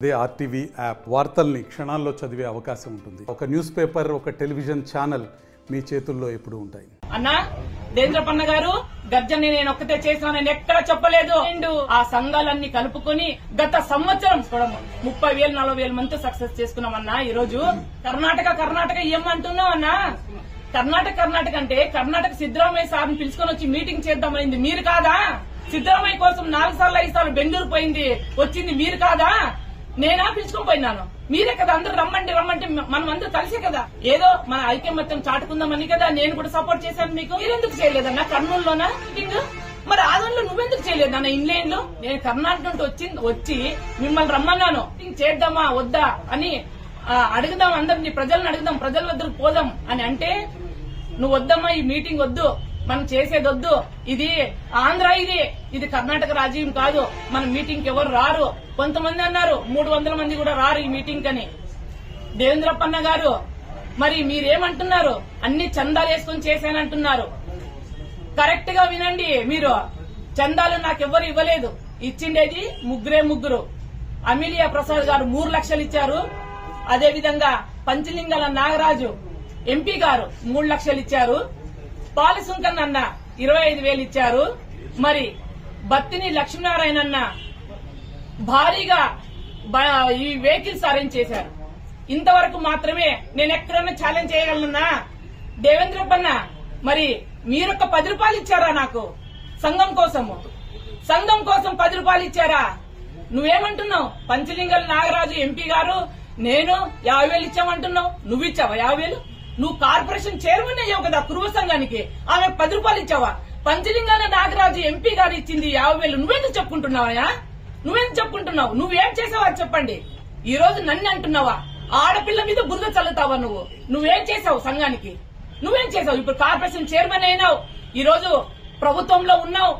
అదే RTV app వార్తల్ని క్షణాల్లో చదివే అవకాశం ఉంటుంది. ఒక న్యూస్ పేపర్, ఒక టెలివిజన్ ఛానల్ మీ చేతుల్లో ఎప్పుడు ఉంటాయి. అన్నా దేంద్రపన్న గారు గర్జని నేను ఒక్కతే చేసినా, నేను ఎక్కడ చెప్పలేదు. ఆ సంఘాలన్నీ కలుపుకొని గత సంవత్సరం 30,000 40,000 మంది సక్సెస్ చేసుకున్నామన్నా. ఈ రోజు కర్ణాటక ఏమంటున్నావు అన్నా? కర్ణాటక అంటే కర్ణాటక సిద్దరామయ్య సార్ని పిలుచుకొని వచ్చి మీటింగ్ చేద్దామైంది మీరు కాదా? సిద్దరామయ్య కోసం 4 సార్లు 5 సార్లు బెంగళూరు పోయింది వచ్చింది మీరు కాదా? నేనా పిలుచుకొని పోయినాను? మీరే కదా అందరూ రమ్మంటే మనం అందరూ కలిసే కదా ఏదో మన ఐక్యమత్యం చాటుకుందామని కదా నేను కూడా సపోర్ట్ చేశాను. మీకు మీరెందుకు చేయలేదన్నా కర్నూలులోనా మీటింగ్? మరి ఆదంలో నువ్వెందుకు చేయలేదన్నా ఇంగ్లాండ్ లో? నేను కర్ణాటక నుండి వచ్చి మిమ్మల్ని రమ్మన్నాను. చేద్దామా వద్దా అని అడుగుదాం, అందరినీ ప్రజలను అడుగుదాం, ప్రజల వద్దకు పోదాం అని అంటే నువ్వు వద్దమ్మా, ఈ మీటింగ్ వద్దు, మనం చేసేది వద్దు, ఇది ఆంధ్ర, ఇది కర్ణాటక రాజ్యం కాదు, మన మీటింగ్ కి ఎవరు రారు. కొంతమంది అన్నారు 300 మంది కూడా రారు ఈ మీటింగ్ అని. దేవేంద్రప్పన్న గారు మరి మీరేమంటున్నారు? అన్ని చందాలు వేసుకుని చేశానంటున్నారు. కరెక్ట్ గా వినండి. మీరు చందాలు నాకెవ్వరు ఇవ్వలేదు, ఇచ్చిండేది ముగ్గురు. అమిలియా ప్రసాద్ గారు 3 లక్షలు ఇచ్చారు. అదేవిధంగా పంచలింగాల నాగరాజు ఎంపీ గారు 3 లక్షలు ఇచ్చారు. పాలసుంకన్ అన్న 25,000 ఇచ్చారు. మరి బత్తిని లక్ష్మీనారాయణ అన్న భారీగా ఈ వెహికల్స్ అరేంజ్ చేశారు. ఇంతవరకు మాత్రమే నేను ఎక్కడన్నా ఛాలెంజ్ చేయగలనన్నా? దేవేంద్రప్పన్న మరి మీరొక 10 రూపాయలు ఇచ్చారా నాకు సంఘం కోసం 10 రూపాయలు ఇచ్చారా? నువ్వేమంటున్నావు? పంచలింగల నాగరాజు ఎంపీ గారు నేను 50,000 ఇచ్చామంటున్నావు. నువ్వు ఇచ్చావా 50,000? నువ్వు కార్పొరేషన్ చైర్మన్ అయ్యావు కదా కురువ సంఘానికి, ఆమె 10 రూపాయలు ఇచ్చావా? పంచలింగాల నాగరాజు ఎంపీ గారు ఇచ్చింది 50,000. నువ్వెందుకు చెప్పుకుంటున్నావా? నువ్వేం చేసావా చెప్పండి. ఈ రోజు నన్ను అంటున్నావా? ఆడపిల్ల మీద బురద చల్లుతావా? నువ్వేం చేసావు సంఘానికి? నువ్వేం చేసావు? ఇప్పుడు కార్పొరేషన్ చైర్మన్ అయినావు, ఈ రోజు ప్రభుత్వంలో ఉన్నావు,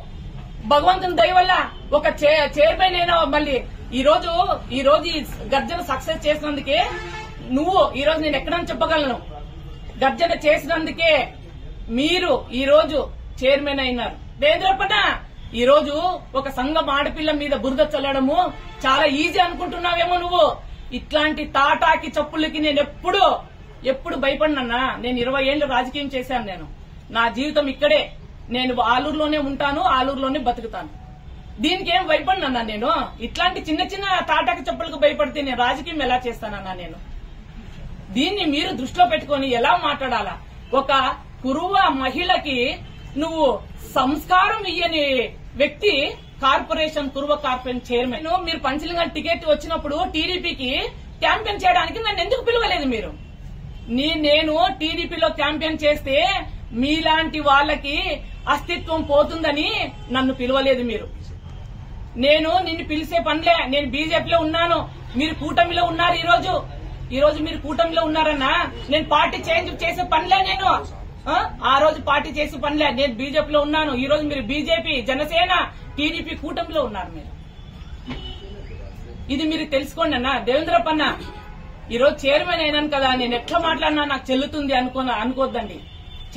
భగవంతుని దయ వల్ల ఒక చైర్మన్ అయినావు. మళ్ళీ ఈ రోజు ఈ గర్జన సక్సెస్ చేసినందుకే నువ్వు ఈ రోజు నేను ఎక్కడని చెప్పగలను? గర్జన చేసినందుకే మీరు ఈ రోజు చైర్మన్ అయినారు. దేవేంద్రప్పన్న ఈ రోజు ఒక సంఘం ఆడపిల్ల మీద బురద చల్లడము చాలా ఈజీ అనుకుంటున్నావేమో నువ్వు. ఇట్లాంటి తాటాకి చెప్పులకి నేను ఎప్పుడు భయపడినన్నా. నేను 20 ఏళ్లు రాజకీయం చేశాను. నేను నా జీవితం ఇక్కడే, నేను ఆలూరులోనే ఉంటాను, ఆలూరులోనే బతుకుతాను. దీనికి ఏం భయపడినన్నా నేను? ఇట్లాంటి చిన్న తాటాకి చెప్పులకు భయపడితే నేను రాజకీయం ఎలా చేస్తానన్నా? నేను దీన్ని మీరు దృష్టిలో పెట్టుకుని ఎలా మాట్లాడాలా? ఒక కురువ మహిళకి నువ్వు సంస్కారం ఇయ్యని వ్యక్తి కురువ కార్పొరేషన్ చైర్మన్. మీరు పంచలింగ టికెట్ వచ్చినప్పుడు టీడీపీకి క్యాంపెయిన్ చేయడానికి నన్ను ఎందుకు పిలవలేదు మీరు? నేను టీడీపీలో క్యాంపెయిన్ చేస్తే మీలాంటి వాళ్ళకి అస్తిత్వం పోతుందని నన్ను పిలవలేదు మీరు. నిన్ను పిలిచే పనిలే. నేను బీజేపీలో ఉన్నాను, మీరు కూటమిలో ఉన్నారు. ఈ రోజు మీరు కూటమిలో ఉన్నారన్నా. నేను పార్టీ చేంజ్ చేసే పనిలే. నేను ఆ రోజు పార్టీ చేసే పనిలే. నేను బీజేపీలో ఉన్నాను. ఈ రోజు మీరు బీజేపీ, జనసేన, టీడీపీ కూటమిలో ఉన్నారు మీరు. ఇది మీరు తెలుసుకోండి అన్న. దేవేంద్రప్పన్న ఈ రోజు చైర్మన్ అయినాను కదా, నేను ఎట్లా మాట్లాడినా నాకు చెల్లుతుంది అనుకోద్దండి.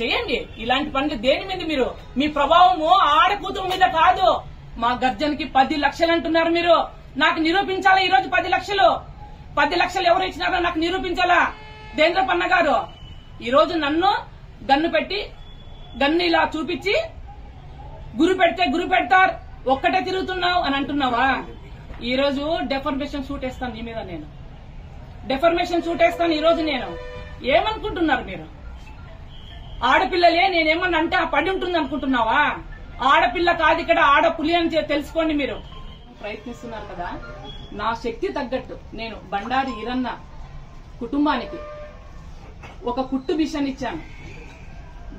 చెయ్యండి ఇలాంటి పనులు. దేని మీద మీరు మీ ప్రభావము ఆడకూతురు మీద కాదు. మా గర్జనకి 10 లక్షలు అంటున్నారు మీరు. నాకు నిరూపించాలా ఈ రోజు 10 లక్షలు? 10 లక్షలు ఎవరు ఇచ్చినారో నాకు నిరూపించాలా? దేవేంద్రప్పన్న గారు ఈ రోజు నన్ను గన్ను ఇలా చూపించి గురి పెడతారు, ఒక్కటే తిరుగుతున్నావు అని అంటున్నావా? ఈ రోజు డెఫర్మేషన్ షూట్ వేస్తాను నీ మీద. నేను డెఫర్మేషన్ షూట్ వేస్తాను ఈ రోజు. నేను ఏమనుకుంటున్నారు మీరు? ఆడపిల్లలే నేనేమన్నా అంటే ఆ పడి ఉంటుంది అనుకుంటున్నావా? ఆడపిల్ల కాదు ఇక్కడ, ఆడపులి అని తెలుసుకోండి. మీరు ప్రయత్నిస్తున్నారు కదా. నా శక్తి తగ్గట్టు నేను బండారి ఈరన్న కుటుంబానికి ఒక కుట్టు మిషన్ ఇచ్చాను,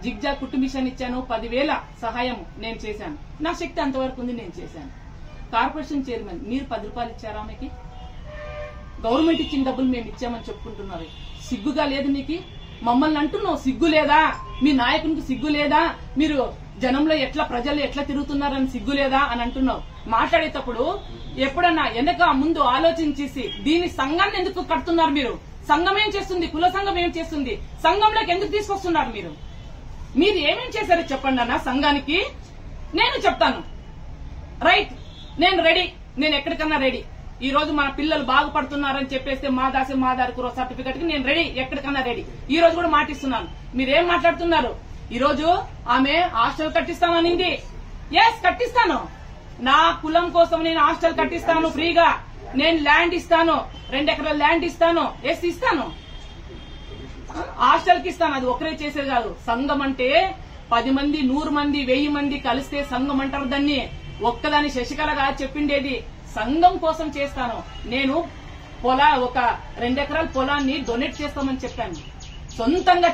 జిగ్జా కుట్టు మిషన్ ఇచ్చాను. 10,000 సహాయం నేను చేశాను. నా శక్తి అంతవరకు ఉంది, నేను చేశాను. కార్పొరేషన్ చైర్మన్ మీరు 10 రూపాయలు ఇచ్చారా ఆమెకి? గవర్నమెంట్ ఇచ్చిన డబ్బులు మేము ఇచ్చామని చెప్పుకుంటున్నారు. సిగ్గుగా లేదు నీకు? మమ్మల్ని అంటున్నావు సిగ్గు లేదా? మీ నాయకునికి సిగ్గు లేదా? మీరు జనంలో ప్రజలు ఎట్లా తిరుగుతున్నారని సిగ్గు లేదా అని అంటున్నావు. మాట్లాడేటప్పుడు ఎప్పుడన్నా వెనక ముందు ఆలోచించేసి దీని సంఘాన్ని ఎందుకు కడుతున్నారు మీరు? సంఘం ఏం చేస్తుంది? కుల సంఘం ఏం చేస్తుంది? సంఘంలోకి ఎందుకు తీసుకొస్తున్నారు మీరు? మీరు ఏమేం చేశారో చెప్పండి అన్న సంఘానికి. నేను చెప్తాను. రైట్, నేను రెడీ, నేను ఎక్కడికన్నా రెడీ. ఈ రోజు మన పిల్లలు బాగుపడుతున్నారని చెప్పేస్తే మాదారి కురో సర్టిఫికెట్ కి నేను రెడీ, ఎక్కడికన్నా రెడీ. ఈ రోజు కూడా మాటిస్తున్నాను. మీరేం మాట్లాడుతున్నారు? ఈ రోజు ఆమె హాస్టల్ కట్టిస్తాననింది. ఎస్, కట్టిస్తాను. నా కులం కోసం నేను హాస్టల్ కట్టిస్తాను ఫ్రీగా. నేను ల్యాండ్ ఇస్తాను, 2 ఎకరాల ల్యాండ్ ఇస్తాను. ఎస్, ఇస్తాను. హాస్టల్ కి ఇస్తాను. అది ఒకరే చేసేది కాదు. సంఘం అంటే 10 మంది, 100 మంది, 1000 మంది కలిస్తే సంఘం అంటారు దాన్ని. ఒక్కదాని శశికళ గారు చెప్పిండేది సంఘం కోసం చేస్తాను. నేను ఒక 2 ఎకరాల పొలాన్ని డొనేట్ చేస్తామని చెప్పాను. సొంతంగా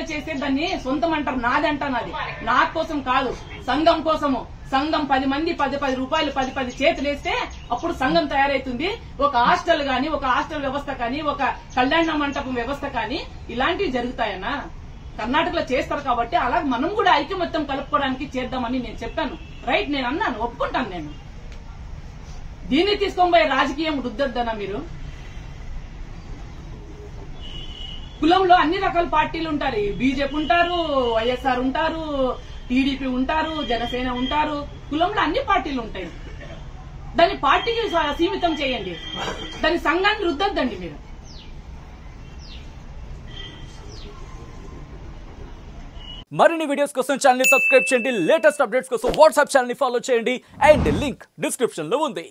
చేసే దాన్ని సొంతం అంటారు. నాది అంటాను. అది నా కోసం కాదు, సంఘం కోసము. సంఘం 10 మంది 10 రూపాయలు 10 చేతులు వేస్తే అప్పుడు సంఘం తయారైతుంది. ఒక హాస్టల్ గాని, ఒక హాస్టల్ వ్యవస్థ కానీ, ఒక కళ్యాణ మంటపం వ్యవస్థ కానీ ఇలాంటివి జరుగుతాయన్నా. కర్ణాటకలో చేస్తారు కాబట్టి అలా మనం కూడా ఐకమత్యం కలుపుకోవడానికి చేద్దామని నేను చెప్పాను. రైట్, నేను అన్నాను, ఒప్పుకుంటాను. నేను దీన్ని తీసుకొని పోయే రాజకీయం రుద్దొద్దనా మీరు? కులంలో అన్ని రకాల పార్టీలు ఉంటారు. బీజేపీ ఉంటారు, వైఎస్ఆర్ ఉంటారు, టీడీపీ ఉంటారు, జనసేన ఉంటారు. కులంలో అన్ని పార్టీలు ఉంటాయి. దాన్ని పార్టీకి సీమితం చేయండి, దాని సంఘాన్ని రుద్దొద్దండి మీరు. మరిన్ని వీడియోస్ కోసం ఛానల్ ని సబ్స్క్రైబ్ చేయండి. లేటెస్ట్ అప్డేట్స్ కోసం వాట్సాప్ ఛానల్ ని ఫాలో చేయండి. అండ్ లింక్ డిస్క్రిప్షన్ లో ఉంది.